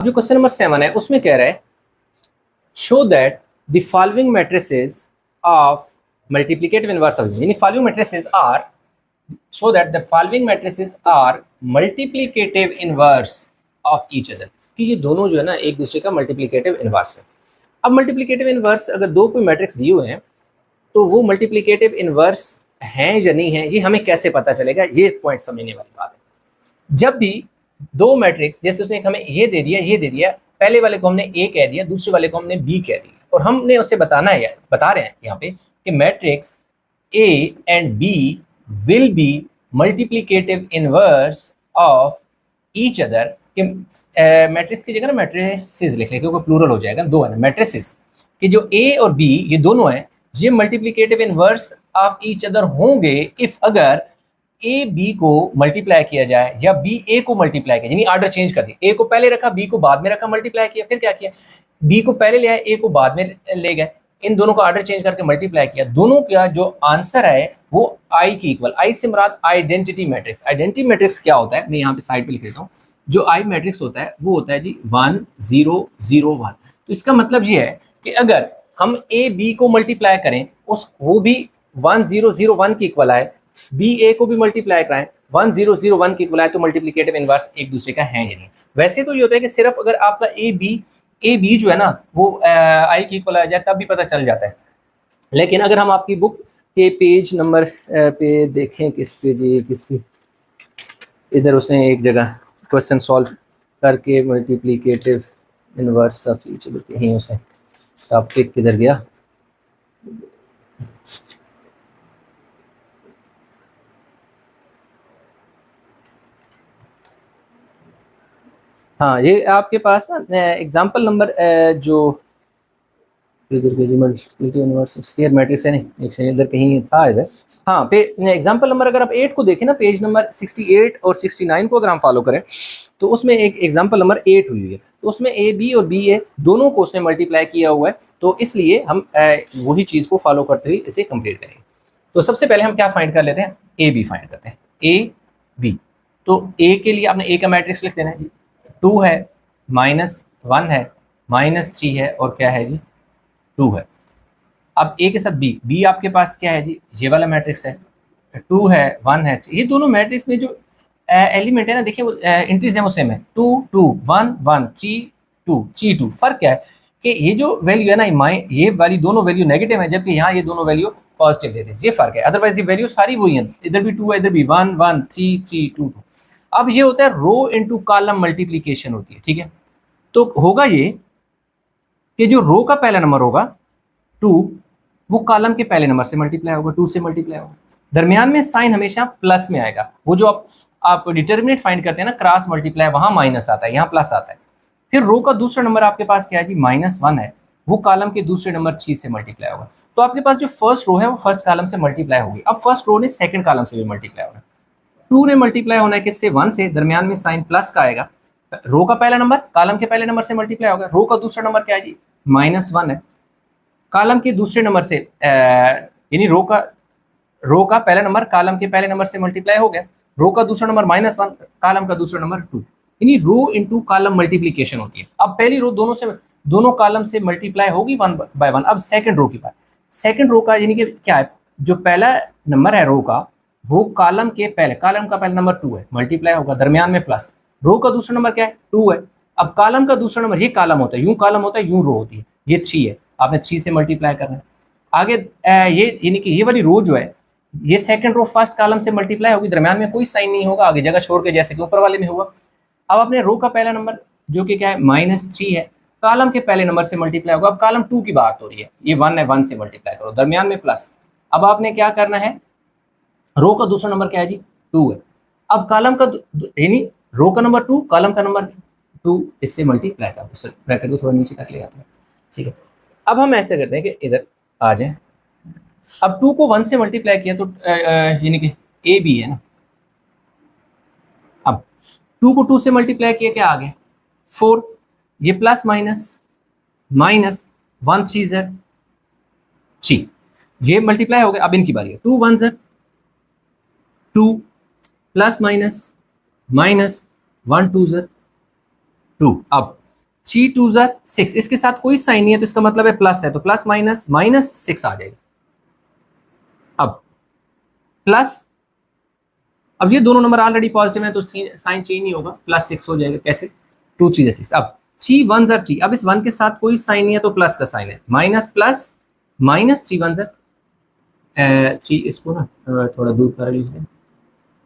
जो question number 7 है उसमें कह रहा है show that the following matrices of multiplicative inverse of यानी following matrices are show that the following matrices are multiplicative inverse of each other कि ये दोनों जो है ना एक दूसरे का मल्टीप्लिकेटिव इनवर्स है। अब मल्टीप्लिकेटिव इनवर्स अगर दो कोई मैट्रिक्स दिए हुए हैं तो वो मल्टीप्लिकेटिव इनवर्स हैं या नहीं है ये हमें कैसे पता चलेगा, ये पॉइंट समझने वाली बात है। जब भी दो मैट्रिक्स जैसे उसने हमें ये दे दिया, पहले वाले को हमने ए कह दिया, दूसरे वाले को हमने बी कह दिया और हमने उसे बता रहे हैं यहाँ पे कि matrix A and B will be multiplicative inverse of each other कि मैट्रिक्स की जगह ना मैट्रिसेस लिख लें क्योंकि प्लूरल हो जाएगा, दो है ना मैट्रिसेस कि जो ए और बी ये दोनों हैं ये multiplicative inverse of each other होंगे इफ अगर ए बी को मल्टीप्लाई किया जाए या बी ए को मल्टीप्लाई किया, यानी ऑर्डर चेंज कर दिया, ए को पहले रखा बी को बाद में रखा मल्टीप्लाई किया, फिर क्या किया बी को पहले ले आए ए को बाद में ले गए, इन दोनों का ऑर्डर चेंज करके मल्टीप्लाई किया, दोनों का जो आंसर है वो आई की इक्वल, आई से मुराद आइडेंटिटी मैट्रिक्स। आइडेंटिटी मैट्रिक्स क्या होता है मैं यहाँ पे साइड पे लिख देता हूँ। जो आई मैट्रिक्स होता है वो होता है जी 1 0 0 1। तो इसका मतलब ये है कि अगर हम ए बी को मल्टीप्लाई करें वो भी 1 0 0 1 की इक्वल आए, बी ए को भी मल्टीप्लाई कराएं 1 0 0 1 की इक्वल आए तो मल्टीप्लिकेटिव इनवर्स एक दूसरे का है या नहीं। वैसे तो ये होता है कि सिर्फ अगर आपका ए बी जो है ना वो आई की इक्वल आ जाए तब भी पता चल जाता है, लेकिन अगर हम आपकी बुक के पेज नंबर पे देखें किस पे इधर उसने एक जगह क्वेश्चन सॉल्व करके multiplicative inverse of each other कहीं उसने टॉपिक किधर गया, हाँ ये आपके पास ना एग्जाम्पल नंबर जो स्क्वायर मैट्रिक्स है नहीं इधर कहीं था इधर, हाँ पे एग्जाम्पल नंबर अगर आप 8 को देखें ना पेज नंबर 68 और 69 को अगर हम फॉलो करें तो उसमें एक एग्जाम्पल नंबर 8 हुई है, तो उसमें ए बी और बी ए दोनों को उसने मल्टीप्लाई किया हुआ है, तो इसलिए हम वही चीज़ को फॉलो करते हुए इसे कंप्लीट करेंगे। तो सबसे पहले हम क्या फाइंड कर लेते हैं, ए बी फाइंड करते हैं, ए बी। तो ए के लिए आपने ए का मैट्रिक्स लिख देना है जी, 2 है -1 है -3 है और क्या है जी 2 है। अब ए के साथ बी आपके पास क्या है जी ये वाला मैट्रिक्स है, 2 है 1 है, ये दोनों मैट्रिक्स में जो एलिमेंट है ना देखिए वो एंट्रीज है वो सेम है, 2 2 1 1 3 2। फर्क क्या है कि ये जो वैल्यू है ना ये वाली दोनों वैल्यू नेगेटिव है जबकि यहाँ ये दोनों वैल्यू पॉजिटिव दे रही है, ये फर्क है, अदरवाइज ये वैल्यू सारी वही है, इधर भी 2 है इधर भी 1 1 3 3 2 2। अब ये होता है रो इनटू कॉलम मल्टीप्लिकेशन होती है, ठीक है। तो होगा ये कि जो रो का पहला नंबर होगा 2 वो कॉलम के पहले नंबर से मल्टीप्लाई होगा, 2 से मल्टीप्लाई होगा, दरमियान में साइन हमेशा प्लस में आएगा, वो जो आप डिटर्मिनेंट फाइंड करते हैं ना क्रॉस मल्टीप्लाई वहां माइनस आता है यहाँ प्लस आता है। फिर रो का दूसरा नंबर आपके पास क्या है जी -1 है, वो कॉलम के दूसरे नंबर 3 से मल्टीप्लाई होगा, तो आपके पास जो फर्स्ट रो है वो फर्स्ट कॉलम से मल्टीप्लाई होगी। अब फर्स्ट रो ने सेकंड कॉलम से भी मल्टीप्लाई होना, 2 ने मल्टीप्लाई होना है किससे 1 से, दरमियान में साइन प्लस का आएगा, रो का पहला नंबर कॉलम के पहले नंबर से मल्टीप्लाई होगा, रो का दूसरा नंबर क्या है जी -1 है, कॉलम के दूसरे नंबर से यानी रो का पहला नंबर कॉलम के पहले नंबर से मल्टीप्लाई हो गया, रो का दूसरा नंबर -1 कॉलम का दूसरा नंबर 2, यानी रो इनटू कॉलम मल्टीप्लिकेशन होती है। अब पहली रो दोनों कॉलम से मल्टीप्लाई होगी 1 बाय 1। अब सेकंड रो की बात, सेकंड रो का यानी कि क्या है जो पहला नंबर है रो का वो कॉलम का पहला नंबर 2 है, मल्टीप्लाई होगा दरमियान में प्लस, रो का दूसरा नंबर क्या है 2 है, अब कॉलम का दूसरा नंबर ये कॉलम होता है, यूं कॉलम होता है यूं रो होती है, ये 3 है, आपने 3 से मल्टीप्लाई करना है। आगे ये यानी कि ये वाली रो जो है ये सेकंड रो फर्स्ट कॉलम से मल्टीप्लाई होगी, दरमियान में कोई साइन नहीं होगा, आगे जगह छोड़ के जैसे कि ऊपर वाले में हुआ। अब अपने रो का पहला नंबर जो कि क्या है -3 है, कॉलम के पहले नंबर से मल्टीप्लाई होगा, अब कॉलम 2 की बात हो रही है, ये 1 है 1 से मल्टीप्लाई करो दरमियान में प्लस। अब आपने क्या करना है, रो का दूसरा नंबर क्या है जी 2 है, अब कॉलम का यानी रो का नंबर 2 कॉलम का नंबर 2 इससे मल्टीप्लाई करो, सर ब्रैकेट को थोड़ा नीचे तक ले आते हैं, ठीक है। अब हम ऐसे करते हैं कि इधर आ जाए, अब 2 को 1 से मल्टीप्लाई किया तो यानी कि ए बी है ना, अब 2 को 2 से मल्टीप्लाई किया क्या आ गया 4, ये प्लस माइनस 1 3 ज़र 3, ये मल्टीप्लाई हो गया। अब इनकी बारी है, 2 1 ज़र 2 प्लस माइनस -1 2 ज़र 2। अब 3 2 ज़र 6, इसके साथ कोई साइन नहीं है तो इसका मतलब है प्लस है, तो प्लस माइनस माइनस 6 आ जाएगा। अब प्लस, अब ये दोनों नंबर ऑलरेडी पॉजिटिव है तो साइन चेंज नहीं होगा, प्लस 6 हो जाएगा। कैसे? 2 3 6। अब 3 1 ज़र 3, अब इस 1 के साथ कोई साइन नहीं है तो प्लस का साइन है, माइनस प्लस माइनस 3 1 ज़र 3, इसको ना थोड़ा दूर कर लीजिए,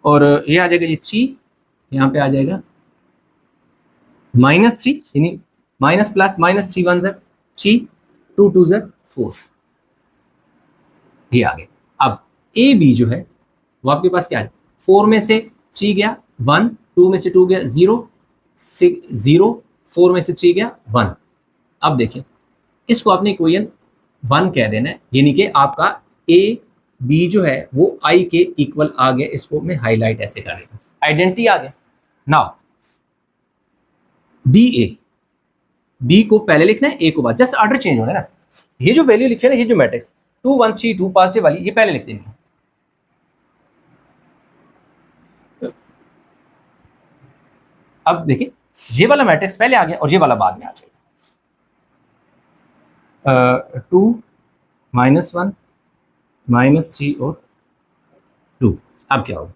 और ये आ जाएगा जी 3, यहाँ पे आ जाएगा -3, यानी माइनस प्लस माइनस 3 1 ज़र 3, 2 2 ज़र 4, ये आ गया। अब ए बी जो है वो आपके पास क्या है, 4 में से 3 गया 1, 2 में से 2 गया 0, 0, 4 में से 3 गया 1। अब देखिए इसको आपने इक्वेशन 1 कह देना है, यानी कि आपका ए बी जो है वो आई के इक्वल आ गया। इसको मैं हाईलाइट ऐसे कर देता हूं, आइडेंटिटी आ गया। नाउ बी ए, बी को पहले लिखना है, ए को बाद, जस्ट ऑर्डर चेंज होना है ना। ये जो वैल्यू लिखी है ना, ये जो मैट्रिक्स 2 1 3 2 पॉजिटिव वाली, ये पहले लिख देनी है। अब देखिए ये वाला मैट्रिक्स पहले आ गया और ये वाला बाद में आ जाएगा। 2 -1 -3 और 2। अब क्या होगा,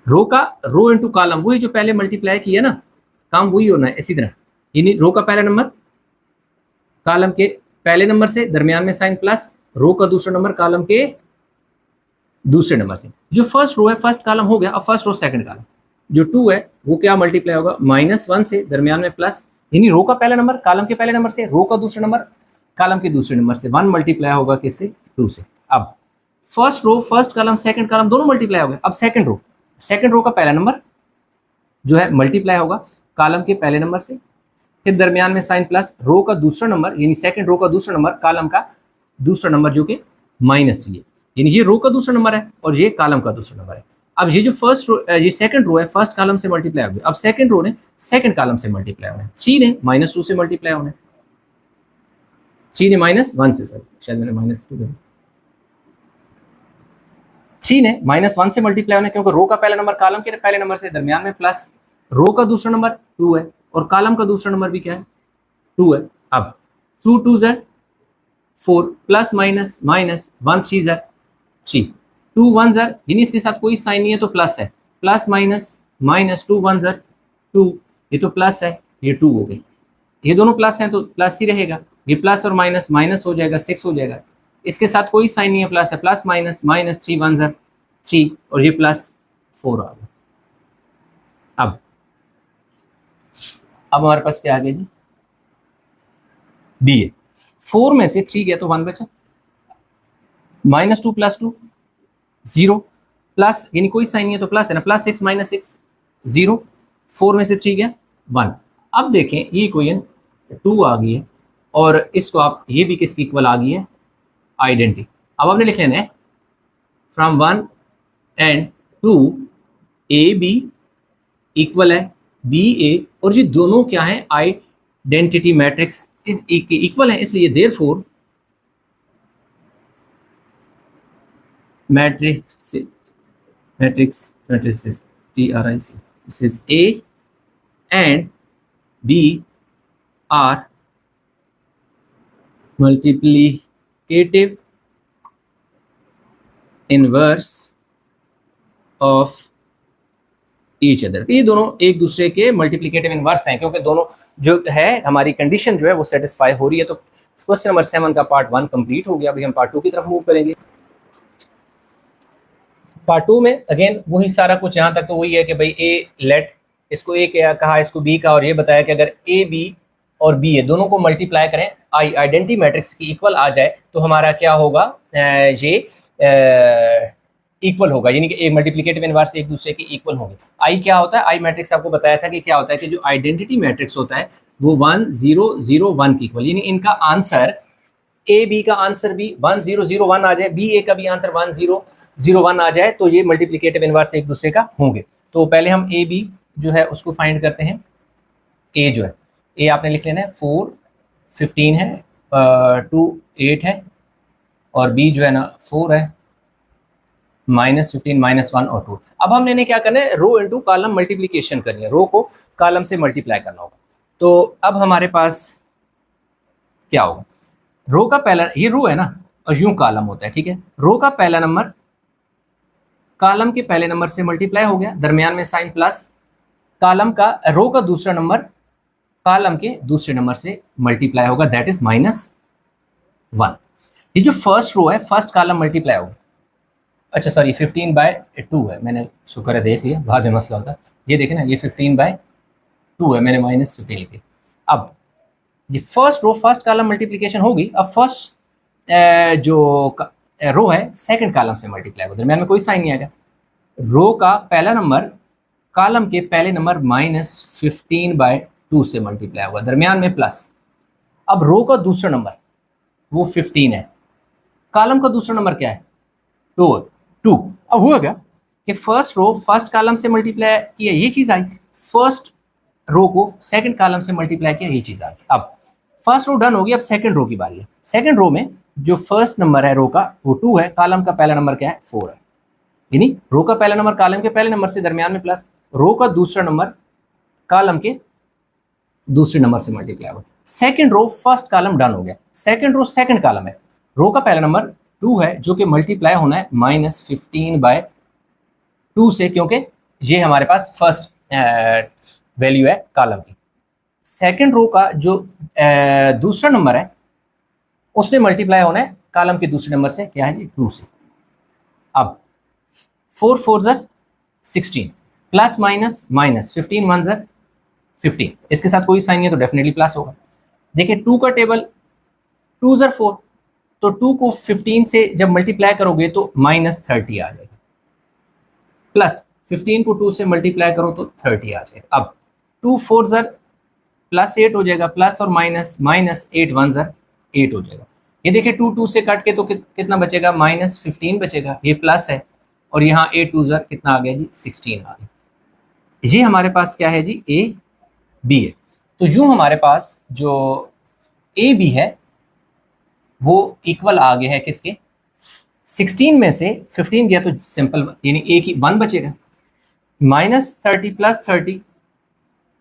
रो का रो इनटू कॉलम, वही जो पहले मल्टीप्लाई किया ना, काम वही होना है इसी तरह। यानी रो का पहला नंबर कॉलम के पहले नंबर से, दरमियान में साइन प्लस, रो का दूसरा नंबर कॉलम के दूसरे नंबर से। जो फर्स्ट रो है फर्स्ट कॉलम हो गया, अब फर्स्ट रो सेकंड कॉलम, जो 2 है वो क्या मल्टीप्लाई होगा, -1 से, दरमियान में प्लस, यानी रो का पहला नंबर कॉलम के पहले नंबर से, रो का दूसरा नंबर कॉलम के दूसरे नंबर से, 1 मल्टीप्लाई होगा किससे, 2 से। अब first row first column second column दोनों मल्टीप्लाई हो गए। अब सेकंड रो का पहला नंबर जो है मल्टीप्लाई होगा कॉलम के पहले नंबर से, फिर दरमियान में साइन प्लस, रो का दूसरा नंबर यानी सेकंड रो का दूसरा नंबर कॉलम का दूसरा नंबर जो कि -3 है, यानी ये रो का दूसरा नंबर है और ये कॉलम का दूसरा नंबर है। अब ये जो फर्स्ट रो, ये सेकंड रो है फर्स्ट कॉलम से मल्टीप्लाई हो गया। अब सेकंड रो ने सेकंड कॉलम से मल्टीप्लाई होना है, 3 ने -2 से मल्टीप्लाई होना है, 3 ने -1 से, सॉरी शायद मैंने -2 दिया, 3 ने -1 से मल्टीप्लाई होना है, क्योंकि रो का पहला नंबर कॉलम के पहले नंबर से, दरमियान में प्लस, रो का दूसरा नंबर 2 है और कॉलम का दूसरा नंबर भी क्या है, 2 है। अब 2 2 ज़र 4 प्लस माइनस माइनस 1 3 ज़र 3, 2 1 ज़र, यानी इसके साथ कोई साइन नहीं है तो प्लस है, प्लस माइनस माइनस 2 1 ज़र 2, ये तो प्लस है, ये 2 हो गई, ये दोनों प्लस हैं तो प्लस ही रहेगा, ये प्लस और माइनस माइनस हो जाएगा, 6 हो जाएगा। इसके साथ कोई साइन नहीं है, प्लस है, प्लस माइनस माइनस 3 1 ज़र 3 और ये +4 आ गया। अब हमारे पास क्या आ गया जी, बी ए, 4 में से 3 गया तो 1 बचा, -2 + 2 0, प्लस यानी कोई साइन नहीं है तो प्लस है ना, +6 -6 0, 4 में से 3 गया 1। अब देखें ये इक्वेशन 2 आ गई है और इसको आप, ये भी किसकी इक्वल आ गई है, आइडेंटिटी। अब आपने लिख लेना है from 1 and 2 A B equal है बी ए, और ये दोनों क्या है, आइडेंटिटी मैट्रिक्स इक्वल है, इसलिए therefore matrix TRIC, this is A and B are multiplicative inverse of each other. ये दोनों एक दूसरे के मल्टीप्लिकेटिव इनवर्स हैं, क्योंकि दोनों जो है हमारी कंडीशन जो है वो सेटिस्फाई हो रही है। तो क्वेश्चन नंबर 7 का पार्ट 1 कंप्लीट हो गया। अभी हम पार्ट 2 की तरफ मूव करेंगे। पार्ट 2 में अगेन वही सारा कुछ, यहाँ तक तो वही है कि भाई ए लेट, इसको ए कहा, इसको बी का, और ये बताया कि अगर ए बी और बी ए दोनों को मल्टीप्लाई करें, आइडेंटिटी मैट्रिक्स की इक्वल आ जाए तो हमारा क्या होगा, ये इक्वल होगा, यानी कि एक मल्टीप्लिकेटिव इनवर्स एक दूसरे के इक्वल होंगे। आई क्या होता है, आई मैट्रिक्स आपको बताया था कि क्या होता है कि जो आइडेंटिटी मैट्रिक्स होता है वो 1 0 0 1 की इक्वल, यानी इनका आंसर ए बी का आंसर भी 1 0 0 1 आ जाए, बी ए का भी आंसर 1 0 0 1 आ जाए, तो ये मल्टीप्लिकेटिव इनवर्स एक दूसरे का होंगे। तो पहले हम ए बी जो है उसको फाइंड करते हैं। ए जो है, ए आपने लिख लेना है 4 15 है, 2 8 है, और बी जो है ना 4 है, -15 -1 और 2। अब हमने क्या करना है, रो इनटू कॉलम मल्टीप्लिकेशन करनी है, रो को कॉलम से मल्टीप्लाई करना होगा। तो अब हमारे पास क्या होगा, रो का पहला, ये रो है ना और यूं कॉलम होता है, ठीक है। रो का पहला नंबर कॉलम के पहले नंबर से मल्टीप्लाई हो गया, दरमियान में साइन प्लस, कॉलम का रो का दूसरा नंबर कॉलम के दूसरे नंबर से मल्टीप्लाई होगा, दैट इज -1। ये जो फर्स्ट रो है, फर्स्ट कॉलम मल्टीप्लाई होगा, अच्छा सॉरी 15/2 है, मैंने शुक्र है देख लिया, बाद में मसला होता है। ये देखें ना, ये 15/2 है, मैंने -15 लिखी। अब ये first row first column multiplication होगी, अब फर्स्ट जो रो है सेकंड कॉलम से मल्टीप्लाई होगा, दरमियान में कोई साइन नहीं आएगा। रो का पहला नंबर कॉलम के पहले नंबर -15/2 से मल्टीप्लाई होगा, दरमियान में प्लस। अब रो का दूसरा नंबर वो 15 है, कॉलम का दूसरा नंबर क्या है, 2। अब हुआ क्या कि फर्स्ट रो फर्स्ट कॉलम से मल्टीप्लाई किया, ये चीज आई, फर्स्ट रो को सेकंड कॉलम से मल्टीप्लाई किया, ये चीज आ गई। अब फर्स्ट रो डन होगी, अब सेकंड रो की बारी है। सेकंड रो में जो फर्स्ट नंबर है रो का वो 2 है, कॉलम का पहला नंबर क्या है, 4 है, यानी रो का पहला नंबर कॉलम के पहले नंबर से दरमियान में प्लस, रो का दूसरा नंबर कॉलम के दूसरे नंबर से मल्टीप्लाई होगा। Second row first column done हो गया, सेकंड रो सेकंड कॉलम है, रो का पहला नंबर 2 है जो कि मल्टीप्लाई होना है -15/2 से, क्योंकि ये हमारे पास फर्स्ट वैल्यू है कॉलम की। सेकंड रो का जो दूसरा नंबर है उसने मल्टीप्लाई होना है कॉलम के दूसरे नंबर से, क्या है जी, 2 से। अब 4 4 16 प्लस माइनस माइनस, 15 1 15, इसके साथ कोई साइन नहीं है तो डेफिनेटली प्लस होगा। देखिए 2 का टेबल, 2 4, तो 2 को 15 से जब मल्टीप्लाई करोगे तो -30 आ जाएगा, प्लस 15 को 2 से मल्टीप्लाई करो तो 30 आ जाएगा। अब 2 4 +8 हो जाएगा, प्लस और माइनस, -8 1 8 हो जाएगा। ये देखिए 2 2 से कट के तो कितना बचेगा, -15 बचेगा, ये प्लस है, और यहाँ 8 2 कितना आ गया जी, 16 आ गया। ये हमारे पास क्या है जी, ए बी है। तो यूं हमारे पास जो ए बी है वो इक्वल आ गया है किसके, 16 में से 15 गया तो सिंपल, यानी ए की 1 बचेगा, -30 + 30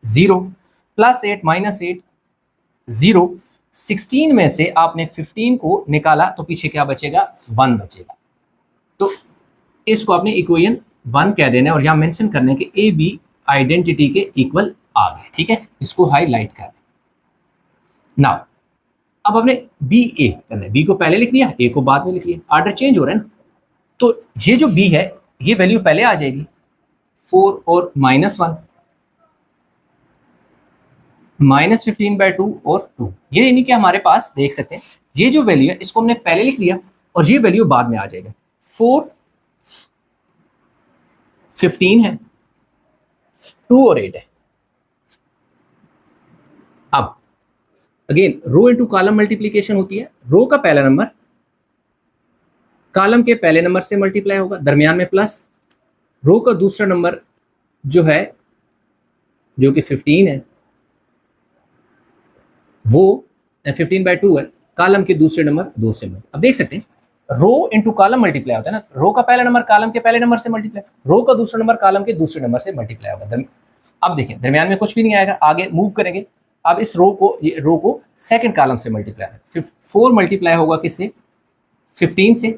0, +8 -8 0, 16 में से आपने 15 को निकाला तो पीछे क्या बचेगा, 1 बचेगा। तो इसको आपने इक्वेशन 1 कह देना है, और यहाँ मेंशन करने के ए बी आइडेंटिटी के इक्वल आ गए, ठीक है, इसको हाईलाइट कर दें। नाउ अब हमने बी ए करना है, बी को पहले लिख लिया, ए को बाद में लिख लिया, ऑर्डर चेंज हो रहा है ना। तो ये जो बी है ये वैल्यू पहले आ जाएगी, 4 और -1, -15/2 और 2, ये यानी कि हमारे पास देख सकते हैं ये जो वैल्यू है इसको हमने पहले लिख लिया और ये वैल्यू बाद में आ जाएगा। 4 15 है, 2 और 8 है। अब अगेन रो इनटू कॉलम मल्टीप्लिकेशन होती है, रो का पहला नंबर कॉलम के पहले नंबर से मल्टीप्लाई होगा, दरमियान में प्लस, रो का दूसरा नंबर जो है जो कि 15 है वो 15/2 है, कॉलम के दूसरे नंबर 2 से मल्टीप्लाई। अब देख सकते हैं रो इनटू कॉलम मल्टीप्लाई होता है ना, रो का पहला नंबर कॉलम के पहले नंबर से मल्टीप्लाई, रो का दूसरा नंबर कॉलम के दूसरे नंबर से मल्टीप्लाई होगा। अब देखिए दरमियान में कुछ भी नहीं आएगा, आगे मूव करेंगे। अब इस रो को सेकंड कॉलम से मल्टीप्लाई, 4 मल्टीप्लाई होगा किससे, 15 से,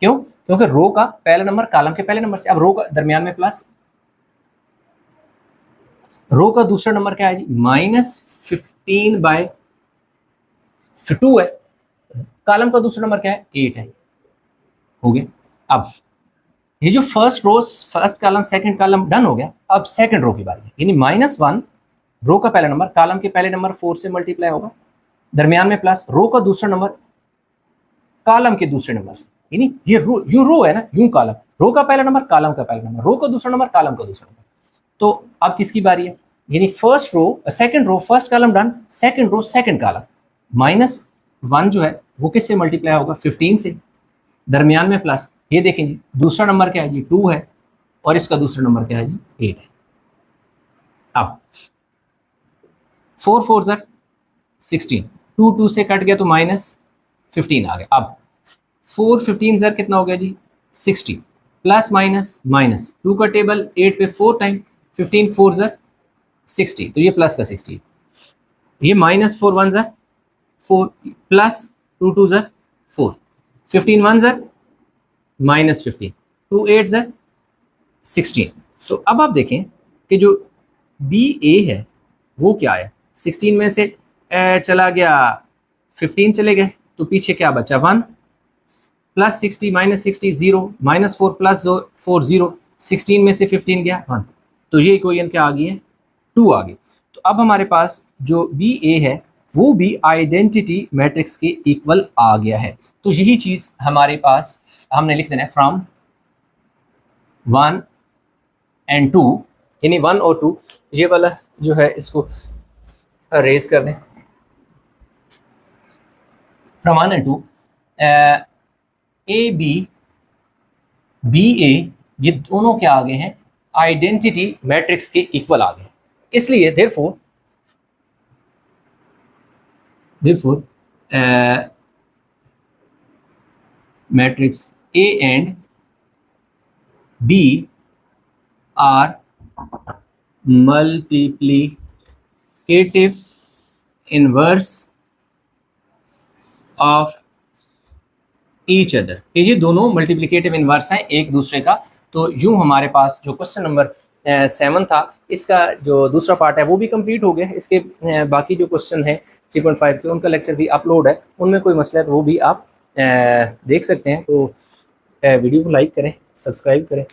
क्यों, क्योंकि रो का पहला नंबर कॉलम के पहले नंबर से। अब रो का दरमियान में प्लस, रो का दूसरा नंबर क्या है जी, -15/2 है, कॉलम का दूसरा नंबर क्या है, 8 है, हो गया। अब ये जो first row first column second column done हो गया, अब सेकंड रो की बारी है, यानी -1 रो का पहला नंबर कॉलम के पहले नंबर 4 से मल्टीप्लाई होगा, दरमियान में प्लस, रो का दूसरा नंबर कॉलम के दूसरे नंबर से, यानी ये रो है ना, यूं कॉलम, रो का पहला नंबर कॉलम का पहला नंबर, रो का दूसरा नंबर कॉलम का दूसरा नंबर। तो अब किसकी बारी है, यानी first row second row first column done, second row second column, -1 जो है वो किससे मल्टीप्लाई होगा, 15 से, दरमियान में प्लस, ये देखेंगे दूसरा नंबर क्या है जी, 2 है, और इसका दूसरा नंबर क्या है जी, 8 है। अब 4 4 16, 2 2 से कट गया तो -15 आ गया। अब 4 15 कितना हो गया जी, 60, प्लस माइनस माइनस, 2 का टेबल 8 पे 4 टाइम, 15 4 60, तो ये प्लस का 60, ये -4 1 ज़ा 4 प्लस 2 2 ज़ा 4, 15 1 ज़ा -15, 2 8 ज़ा 16। तो अब आप देखें कि जो बी ए है वो क्या है, 16 में से चला गया 15 चले गए, तो पीछे क्या बचा 1, प्लस 60 -60 0, -4 प्लस 4 0, 16 में से 15 गया 1, तो ये इक्वेशन क्या आ गई है 2 आ गई। तो अब हमारे पास जो बी ए है वो भी आइडेंटिटी मैट्रिक्स के इक्वल आ गया है। तो यही चीज़ हमारे पास हमने लिख देना है फ्रॉम 1 एंड 2, यानी 1 और 2, ये वाला जो है इसको रेज कर दें, from 1 and 2 A B A, ये दोनों क्या आ गए हैं आइडेंटिटी मैट्रिक्स के इक्वल आ गए। इसलिए therefore matrix A and B are multiplicative inverse of each other, ये दोनों मल्टीप्लिकेटिव इनवर्स हैं एक दूसरे का। तो यूं हमारे पास जो क्वेश्चन नंबर 7 था इसका जो दूसरा पार्ट है वो भी कंप्लीट हो गया। इसके बाकी जो क्वेश्चन है 3.5 के उनका लेक्चर भी अपलोड है, उनमें कोई मसला है तो वो भी आप देख सकते हैं। तो वीडियो को लाइक करें, सब्सक्राइब करें।